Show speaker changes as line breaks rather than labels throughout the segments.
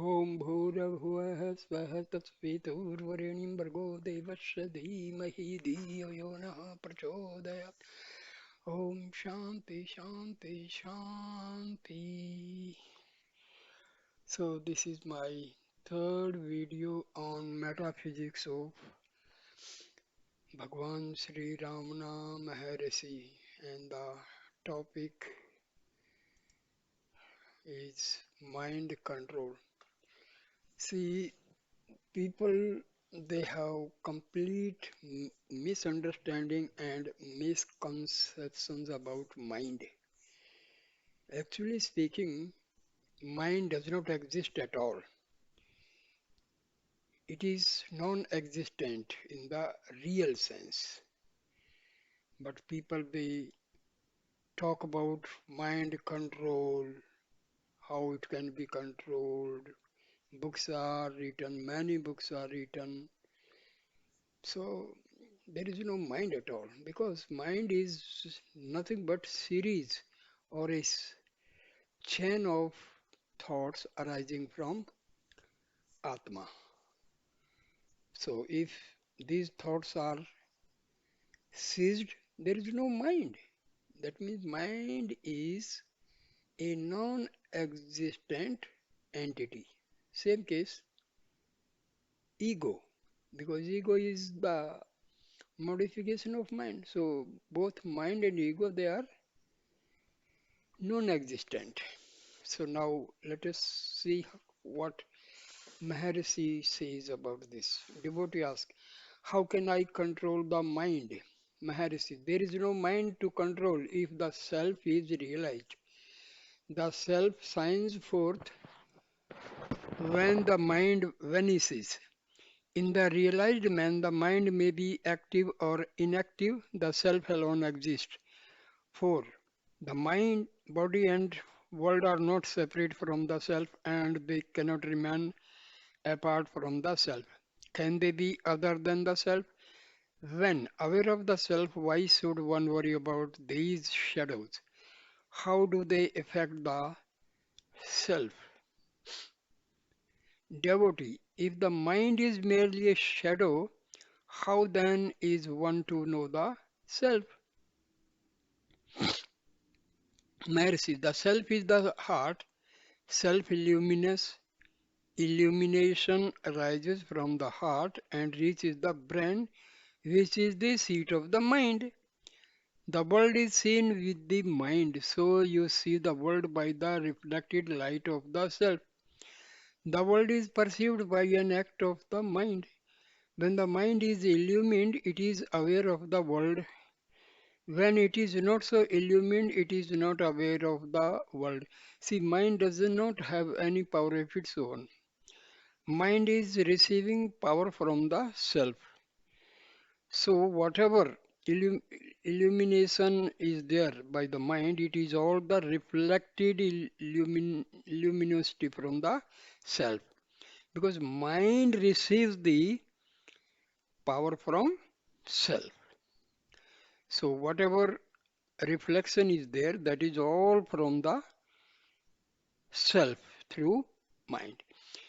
ॐ भूर्भुवः स्वः तत्सवितुर्वरेण्यं भर्गो देवस्य धीमहि धियो यो नः प्रचोदयात्. ॐ शान्ति शान्ति शान्ति. So this is my third video on metaphysics of Bhagwan Sri Ramana Maharshi, and the topic is mind control. See, people, they have complete misunderstanding and misconceptions about mind. Actually speaking, mind does not exist at all. It is non-existent in the real sense. But people, they talk about mind control, how it can be controlled. Books are written, many books are written. So there is no mind at all, because mind is nothing but series or chain of thoughts arising from Atma. So if these thoughts are seized, there is no mind. That means mind is a non-existent entity. Same case, ego, because ego is the modification of mind. So both mind and ego, they are non-existent. So now let us see what Maharshi says about this. Devotee asks, how can I control the mind? Maharshi, there is no mind to control if the self is realized. The self shines forth when the mind vanishes. In the realized man, the mind may be active or inactive, the self alone exists. 4. The mind, body, and world are not separate from the self, and they cannot remain apart from the self. Can they be other than the self? When aware of the self, why should one worry about these shadows? How do they affect the self? Devotee, if the mind is merely a shadow, how then is one to know the self? Mercy, the self is the heart, self-illuminous. Illumination arises from the heart and reaches the brain, which is the seat of the mind. The world is seen with the mind, so you see the world by the reflected light of the self. The world is perceived by an act of the mind. When the mind is illumined, it is aware of the world. When it is not so illumined, it is not aware of the world. See, mind does not have any power of its own. Mind is receiving power from the self. So whatever illumination is there by the mind, it is all the reflected luminosity from the self. Because mind receives the power from self. So whatever reflection is there, that is all from the self through mind.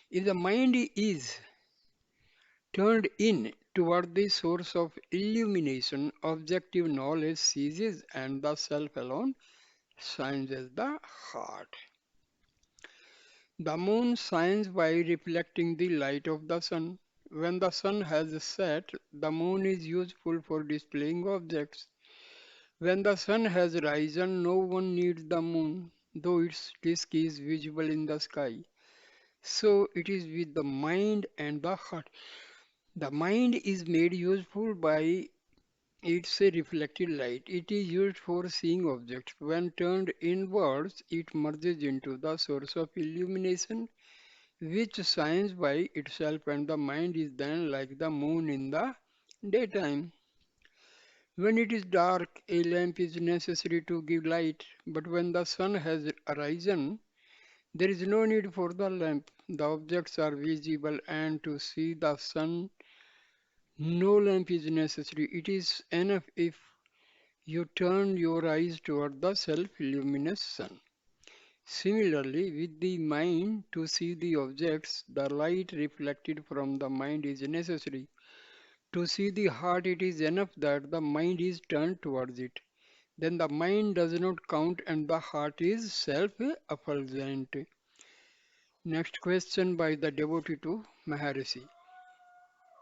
If the mind is turned in toward the source of illumination, objective knowledge ceases and the self alone shines as the heart. The moon shines by reflecting the light of the sun. When the sun has set, the moon is useful for displaying objects. When the sun has risen, no one needs the moon, though its disk is visible in the sky. So it is with the mind and the heart. The mind is made useful by its reflected light. It is used for seeing objects. When turned inwards, it merges into the source of illumination, which shines by itself, and the mind is then like the moon in the daytime. When it is dark, a lamp is necessary to give light, but when the sun has arisen, there is no need for the lamp. The objects are visible, and to see the sun, no lamp is necessary. It is enough if you turn your eyes toward the self-luminous sun. Similarly, with the mind, to see the objects, the light reflected from the mind is necessary. To see the heart, it is enough that the mind is turned towards it. Then the mind does not count and the heart is self-effulgent. Next question by the devotee to Maharishi.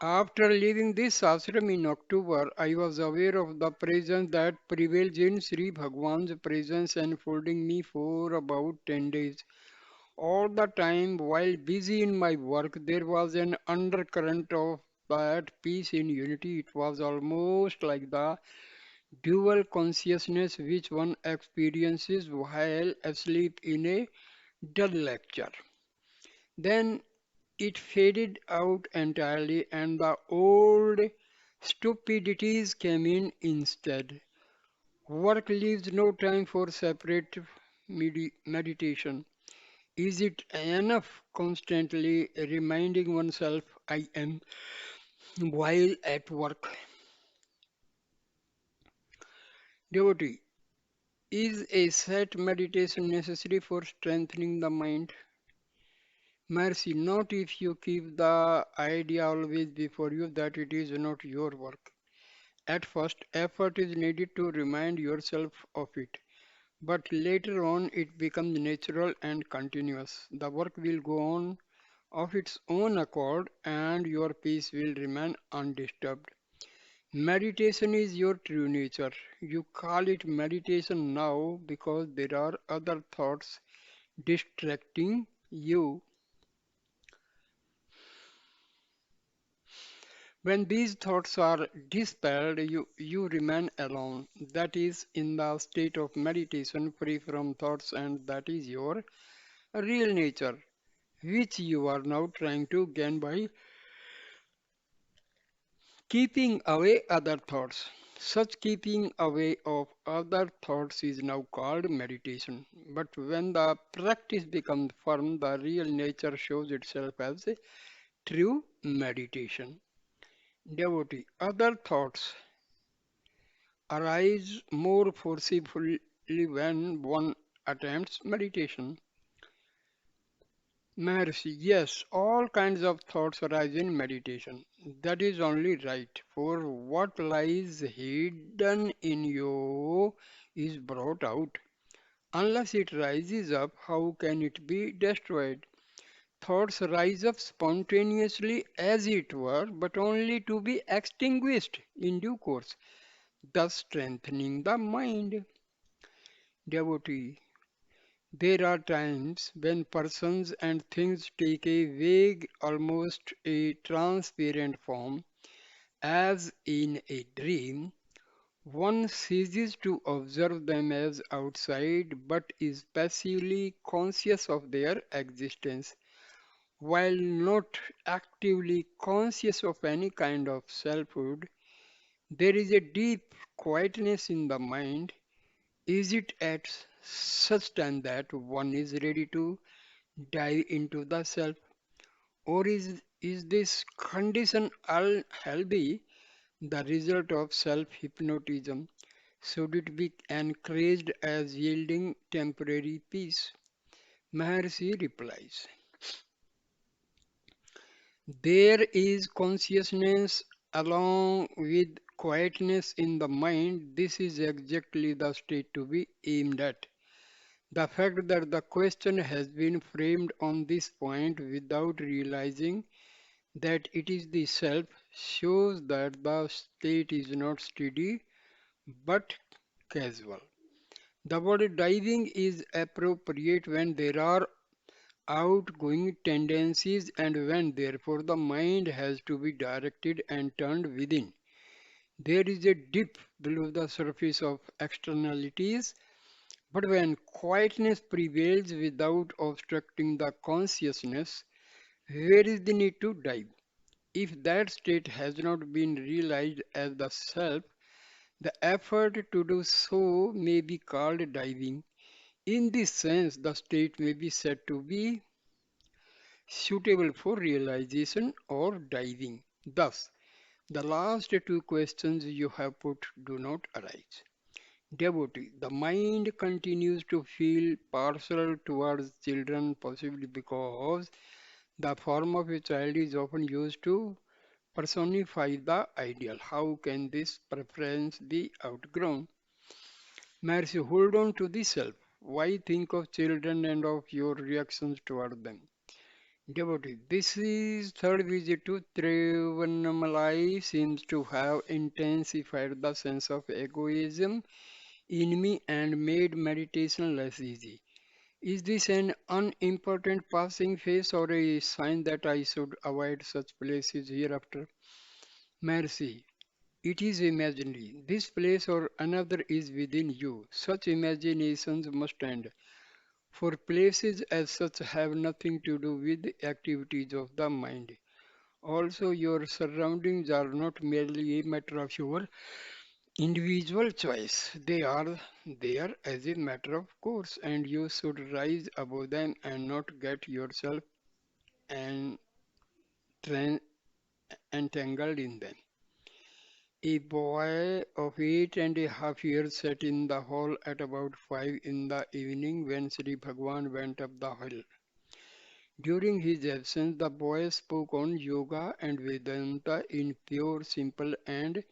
After leaving this ashram in October, I was aware of the presence that prevails in Sri Bhagwan's presence enfolding me for about 10 days. All the time, while busy in my work, there was an undercurrent of that peace in unity. It was almost like the dual consciousness which one experiences while asleep in a dull lecture. Then it faded out entirely, and the old stupidities came in instead. Work leaves no time for separate meditation. Is it enough constantly reminding oneself I am while at work? Devotee, is a set meditation necessary for strengthening the mind? Mercy, not if you keep the idea always before you that it is not your work. At first, effort is needed to remind yourself of it, but later on it becomes natural and continuous. The work will go on of its own accord and your peace will remain undisturbed. Meditation is your true nature. You call it meditation now because there are other thoughts distracting you. When these thoughts are dispelled, you remain alone. That is in the state of meditation, free from thoughts, and that is your real nature, which you are now trying to gain by keeping away other thoughts. Such keeping away of other thoughts is now called meditation. But when the practice becomes firm, the real nature shows itself as a true meditation. Devotee, other thoughts arise more forcefully when one attempts meditation. Maharshi, yes, all kinds of thoughts arise in meditation. That is only right, for what lies hidden in you is brought out. Unless it rises up, how can it be destroyed? Thoughts rise up spontaneously, as it were, but only to be extinguished in due course, thus strengthening the mind. Devotee, there are times when persons and things take a vague, almost a transparent form, as in a dream. One ceases to observe them as outside but is passively conscious of their existence. While not actively conscious of any kind of selfhood, there is a deep quietness in the mind. Is it at such time that one is ready to dive into the self, or is this condition unhealthy, the result of self-hypnotism? Should it be encouraged as yielding temporary peace? Maharshi replies, there is consciousness along with quietness in the mind. This is exactly the state to be aimed at. The fact that the question has been framed on this point without realizing that it is the self shows that the state is not steady but casual. The word diving is appropriate when there are outgoing tendencies and when therefore the mind has to be directed and turned within. There is a dip below the surface of externalities, but when quietness prevails without obstructing the consciousness, where is the need to dive? If that state has not been realized as the self, the effort to do so may be called diving. In this sense, the state may be said to be suitable for realization or diving. Thus, the last two questions you have put do not arise. Devotee, the mind continues to feel partial towards children, possibly because the form of a child is often used to personify the ideal. How can this preference be outgrown? Mercy, hold on to the self. Why think of children and of your reactions toward them? Devotee, this is third visit to Trivannamalai seems to have intensified the sense of egoism in me and made meditation less easy. Is this an unimportant passing phase or a sign that I should avoid such places hereafter? Mercy, it is imaginary. This place or another is within you. Such imaginations must end. For places as such have nothing to do with the activities of the mind. Also, your surroundings are not merely a matter of your individual choice. They are there as a matter of course, and you should rise above them and not get yourself entran- entangled in them. A boy of 8.5 years sat in the hall at about 5 in the evening when Sri Bhagwan went up the hill. During his absence, the boy spoke on yoga and Vedanta in pure, simple, and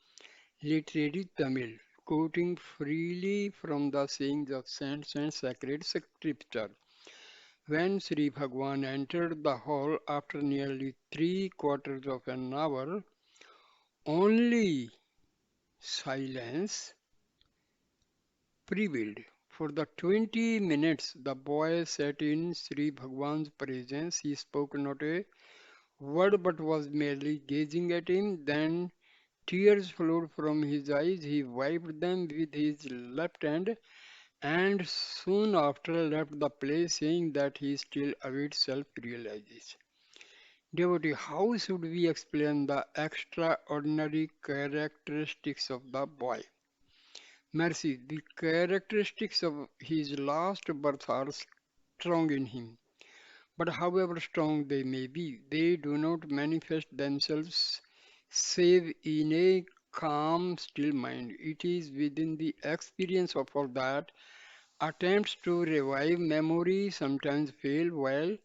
literary Tamil, quoting freely from the sayings of saints and sacred scripture. When Sri Bhagwan entered the hall after nearly three quarters of an hour, only silence prevailed. For the 20 minutes the boy sat in Sri Bhagwan's presence, he spoke not a word but was merely gazing at him. Then tears flowed from his eyes. He wiped them with his left hand and soon after left the place, saying that he still awaits self realization. Devotee, how should we explain the extraordinary characteristics of the boy? Mercy, the characteristics of his last birth are strong in him. But however strong they may be, they do not manifest themselves save in a calm, still mind. It is within the experience of all that attempts to revive memory sometimes fail while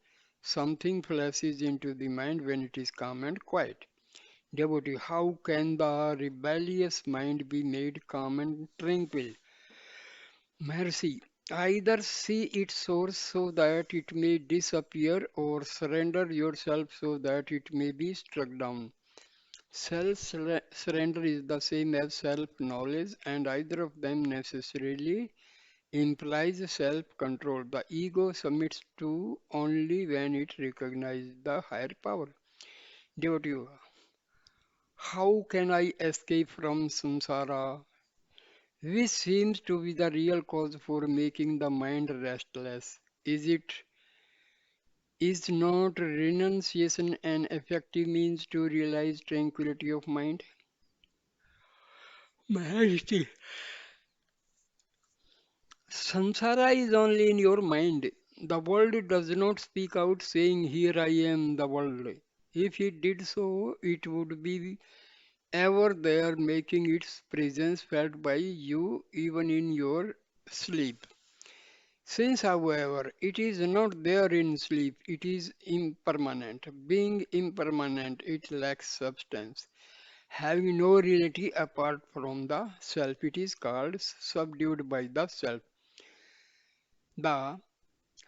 something flashes into the mind when it is calm and quiet. Devotee, how can the rebellious mind be made calm and tranquil? Mercy, either see its source so that it may disappear or surrender yourself so that it may be struck down. Self surrender is the same as self knowledge, and either of them necessarily implies self control. The ego submits to only when it recognizes the higher power. Devotee, how can I escape from samsara? Which seems to be the real cause for making the mind restless. Is not renunciation an effective means to realize tranquility of mind? Maharshi, samsara is only in your mind. The world does not speak out saying, here I am the world. If it did so, it would be ever there making its presence felt by you even in your sleep. Since, however, it is not there in sleep, it is impermanent. Being impermanent, it lacks substance. Having no reality apart from the self, it is called subdued by the self. The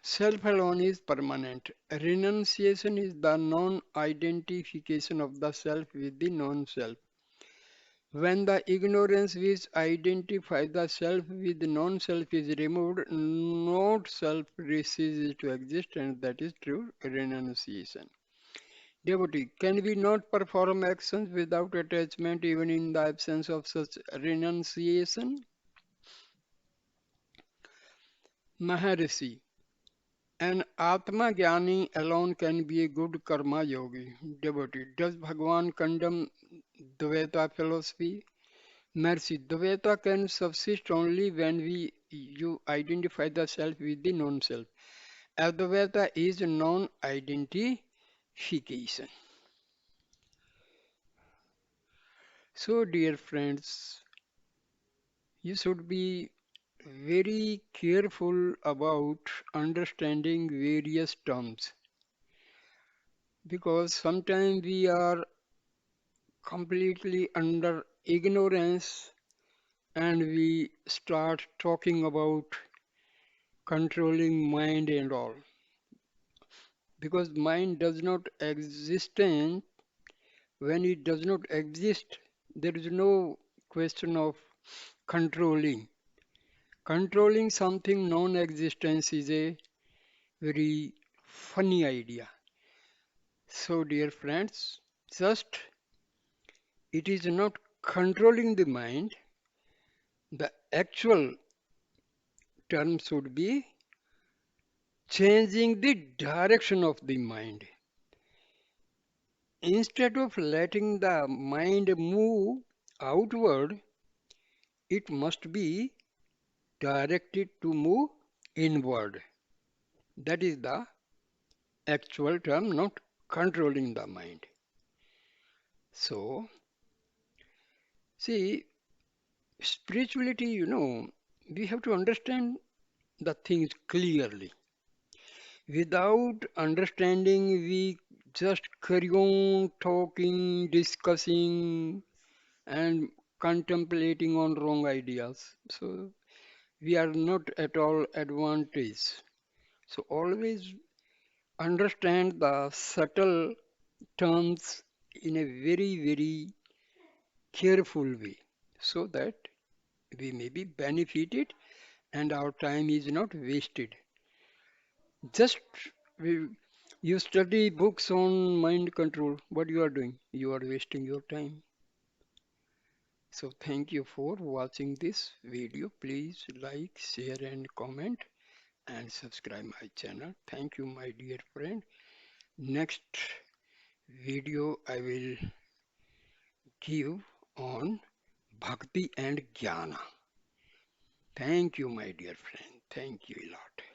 self alone is permanent. Renunciation is the non identification of the self with the non self. When the ignorance which identifies the self with non-self is removed, not self ceases to exist, and that is true renunciation. Devotee, can we not perform actions without attachment even in the absence of such renunciation? Maharishi, an Atma Jnani alone can be a good karma yogi. Devotee, does Bhagwan condemn Dvaita philosophy? Mercy, Dvaita can subsist only when you identify the self with the non-self. Advaita is non-identification. So, dear friends, you should be very careful about understanding various terms because sometimes we are completely under ignorance and we start talking about controlling mind and all because mind does not exist when it does not exist there is no question of controlling. Controlling something non-existence is a very funny idea. So, dear friends, just it is not controlling the mind. The actual term should be changing the direction of the mind. Instead of letting the mind move outward, it must be directed to move inward. That is the actual term, not controlling the mind. So, see, spirituality, we have to understand the things clearly. Without understanding, we just carry on talking, discussing, and contemplating on wrong ideas. So, we are not at all advantaged. So, always understand the subtle terms in a very, very careful way so that we may be benefited and our time is not wasted. Just we, you study books on mind control. What you are doing? You are wasting your time. So thank you for watching this video. Please like, share and comment and subscribe my channel. Thank you my dear friend. Next video I will give on Bhakti and Jnana. Thank you my dear friend. Thank you a lot.